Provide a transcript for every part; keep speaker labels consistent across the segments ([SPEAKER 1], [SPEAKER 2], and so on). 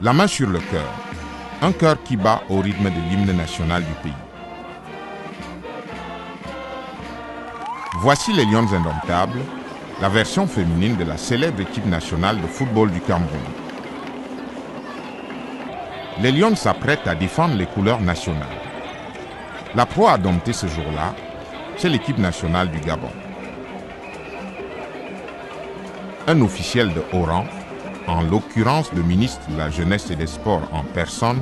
[SPEAKER 1] La main sur le cœur, un cœur qui bat au rythme de l'hymne national du pays. Voici les Lions Indomptables, la version féminine de la célèbre équipe nationale de football du Cameroun. Les Lions s'apprêtent à défendre les couleurs nationales. La proie à dompter ce jour-là, c'est l'équipe nationale du Gabon. Un officiel de haut rang, en l'occurrence le ministre de la Jeunesse et des Sports en personne,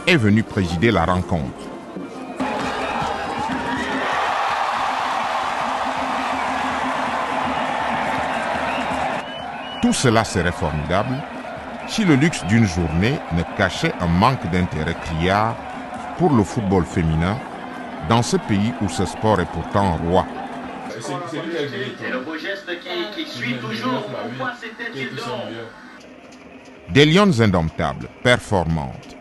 [SPEAKER 1] est venu présider la rencontre. Tout cela serait formidable si le luxe d'une journée ne cachait un manque d'intérêt criard pour le football féminin dans ce pays où ce sport est pourtant roi.
[SPEAKER 2] C'est le beau geste qui suit toujours. Pourquoi c'était-il donc?
[SPEAKER 1] Des Lions indomptables, performantes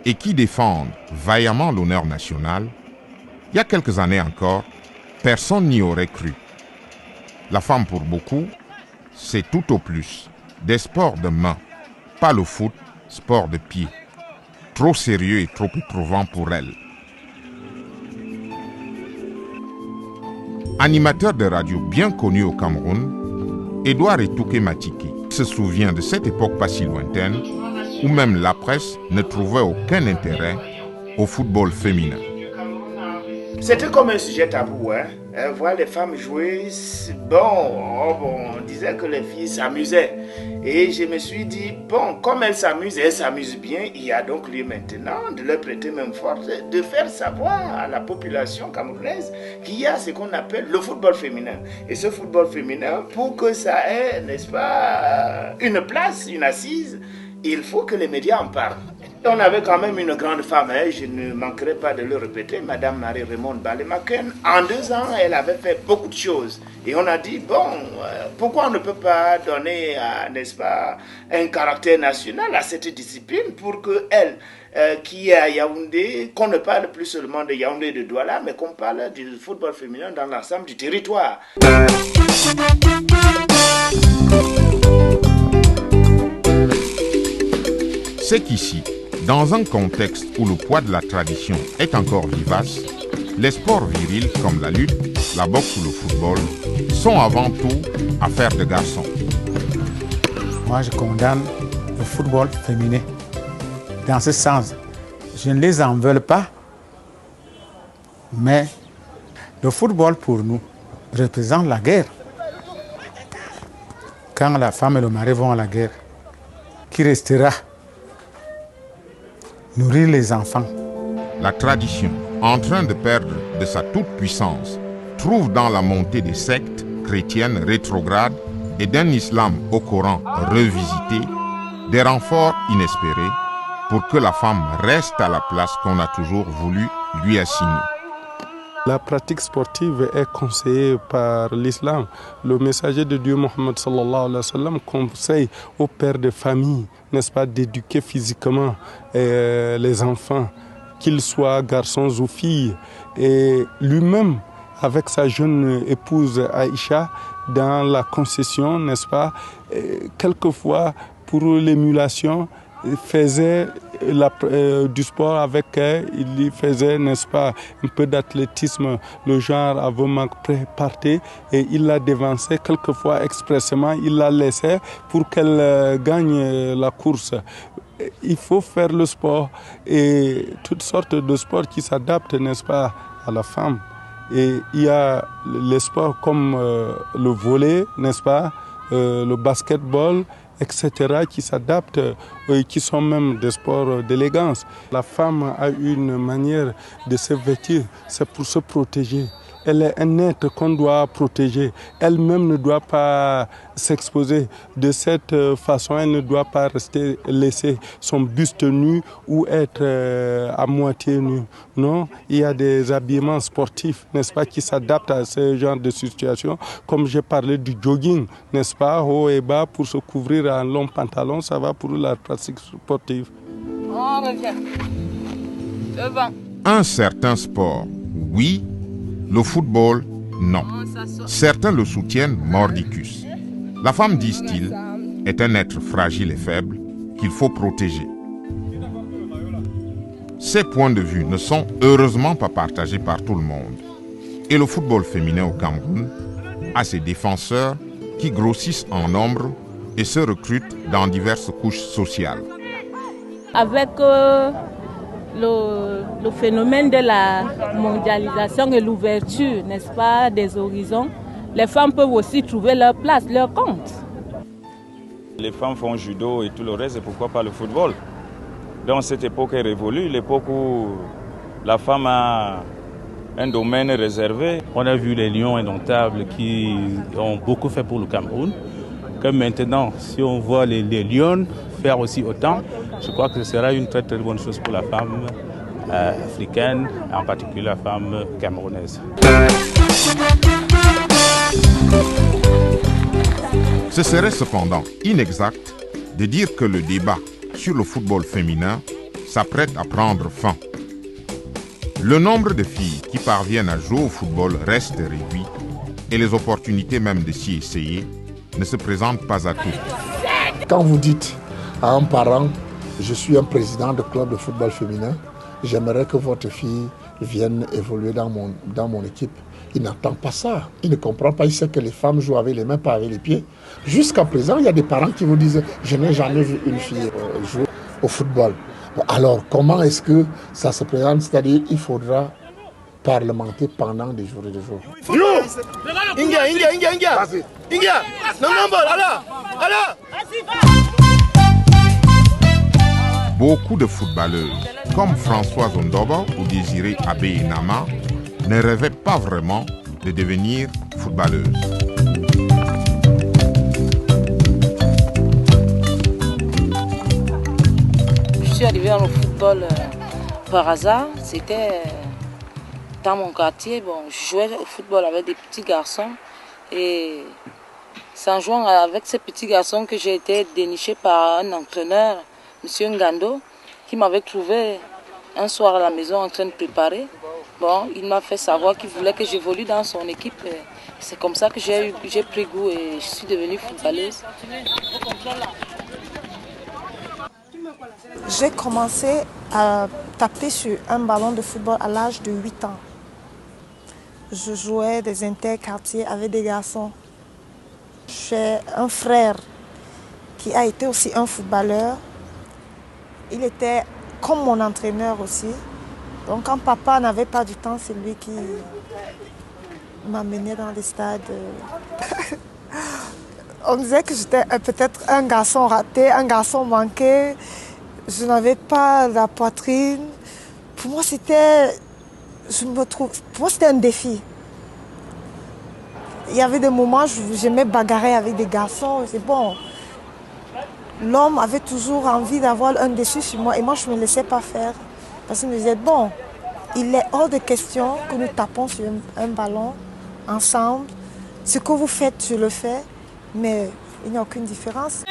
[SPEAKER 1] et qui défendent vaillamment l'honneur national, il y a quelques années encore, personne n'y aurait cru. La femme pour beaucoup, c'est tout au plus des sports de main, pas le foot, sport de pied. Trop sérieux et trop éprouvant pour elle. Animateur de radio bien connu au Cameroun, Edouard Etouké Matiki se souvient de cette époque pas si lointaine où même la presse ne trouvait aucun intérêt au football féminin.
[SPEAKER 3] C'était comme un sujet tabou, hein. Voir les femmes jouer, on disait que les filles s'amusaient. Et je me suis dit, bon, comme elles s'amusent bien, il y a donc lieu maintenant de leur prêter même force, de faire savoir à la population camerounaise qu'il y a ce qu'on appelle le football féminin. Et ce football féminin, pour que ça ait, n'est-ce pas, une place, une assise, il faut que les médias en parlent. On avait quand même une grande femme, hein, je ne manquerai pas de le répéter, Madame Marie-Raymond Balemaken. En 2 ans, elle avait fait beaucoup de choses. Et on a dit, bon, pourquoi on ne peut pas donner, n'est-ce pas, un caractère national à cette discipline pour qu'elle, qui est à Yaoundé, qu'on ne parle plus seulement de Yaoundé et de Douala, mais qu'on parle du football féminin dans l'ensemble du territoire.
[SPEAKER 1] C'est qu'ici, dans un contexte où le poids de la tradition est encore vivace, les sports virils comme la lutte, la boxe ou le football sont avant tout affaires de garçons.
[SPEAKER 4] Moi, je condamne le football féminin. Dans ce sens, je ne les en veux pas, mais le football pour nous représente la guerre. Quand la femme et le mari vont à la guerre, qui restera? Nourrir les enfants.
[SPEAKER 1] La tradition, en train de perdre de sa toute-puissance, trouve dans la montée des sectes chrétiennes rétrogrades et d'un islam au Coran revisité des renforts inespérés pour que la femme reste à la place qu'on a toujours voulu lui assigner.
[SPEAKER 5] La pratique sportive est conseillée par l'islam. Le messager de Dieu, Mohammed sallallahu alayhi wa sallam, conseille aux pères de famille, n'est-ce pas, d'éduquer physiquement les enfants, qu'ils soient garçons ou filles. Et lui-même, avec sa jeune épouse Aïcha, dans la concession, n'est-ce pas, quelquefois, pour l'émulation, il faisait du sport avec elle, il faisait, n'est-ce pas, un peu d'athlétisme, le genre avant partait et il la dévançait quelquefois expressément, il la laissait pour qu'elle gagne la course. Il faut faire le sport et toutes sortes de sports qui s'adaptent, n'est-ce pas, à la femme. Et il y a les sports comme le volley, n'est-ce pas, le basketball, etc., qui s'adaptent et qui sont même des sports d'élégance. La femme a une manière de se vêtir, c'est pour se protéger. Elle est un être qu'on doit protéger. Elle-même ne doit pas s'exposer. De cette façon, elle ne doit pas laisser son buste nu ou être à moitié nu. Non, il y a des habillements sportifs, n'est-ce pas, qui s'adaptent à ce genre de situation. Comme j'ai parlé du jogging, n'est-ce pas, haut et bas pour se couvrir en long pantalon, ça va pour la pratique sportive.
[SPEAKER 6] On revient. Devant.
[SPEAKER 1] Un certain sport, oui. Le football, non. Certains le soutiennent mordicus. La femme, disent-ils, est un être fragile et faible qu'il faut protéger. Ces points de vue ne sont heureusement pas partagés par tout le monde. Et le football féminin au Cameroun a ses défenseurs qui grossissent en nombre et se recrutent dans diverses couches sociales.
[SPEAKER 6] Avec le phénomène de la mondialisation et l'ouverture, n'est-ce pas, des horizons, les femmes peuvent aussi trouver leur place, leur compte.
[SPEAKER 7] Les femmes font judo et tout le reste, et pourquoi pas le football? Donc cette époque est révolue, l'époque où la femme a un domaine réservé.
[SPEAKER 8] On a vu les lions indomptables qui ont beaucoup fait pour le Cameroun. Que maintenant, si on voit les lions faire aussi autant, je crois que ce sera une très très bonne chose pour la femme africaine, en particulier la femme camerounaise.
[SPEAKER 1] Ce serait cependant inexact de dire que le débat sur le football féminin s'apprête à prendre fin. Le nombre de filles qui parviennent à jouer au football reste réduit et les opportunités même de s'y essayer ne se présentent pas à tous.
[SPEAKER 9] Quand vous dites à un parent, je suis un président de club de football féminin, j'aimerais que votre fille vienne évoluer dans mon équipe. Il n'entend pas ça, il ne comprend pas, il sait que les femmes jouent avec les mains, pas avec les pieds. Jusqu'à présent, il y a des parents qui vous disent, je n'ai jamais vu une fille jouer au football. Alors, comment est-ce que ça se présente? C'est-à-dire, il faudra parlementer pendant des jours et des jours.
[SPEAKER 1] Beaucoup de footballeuses, comme Françoise Ondobo ou Désirée Abé-Nama, ne rêvaient pas vraiment de devenir footballeuses.
[SPEAKER 6] Je suis arrivée dans le football par hasard. C'était dans mon quartier. Bon, je jouais au football avec des petits garçons. Et c'est en jouant avec ces petits garçons que j'ai été dénichée par un entraîneur, M. Ngando, qui m'avait trouvé un soir à la maison en train de préparer. Bon, il m'a fait savoir qu'il voulait que j'évolue dans son équipe. C'est comme ça que j'ai pris goût et je suis devenue footballeuse.
[SPEAKER 10] J'ai commencé à taper sur un ballon de football à l'âge de 8 ans. Je jouais des interquartiers avec des garçons. J'ai un frère qui a été aussi un footballeur. Il était comme mon entraîneur aussi. Donc quand papa n'avait pas du temps, c'est lui qui m'amenait dans les stades. On disait que j'étais peut-être un garçon raté, un garçon manqué. Je n'avais pas la poitrine. Pour moi, c'était un défi. Il y avait des moments où j'aimais bagarrer avec des garçons. C'est bon. L'homme avait toujours envie d'avoir un dessus sur moi et moi, je ne me laissais pas faire. Parce qu'il me disait, bon, il est hors de question que nous tapons sur un ballon ensemble. Ce que vous faites, je le fais, mais il n'y a aucune différence.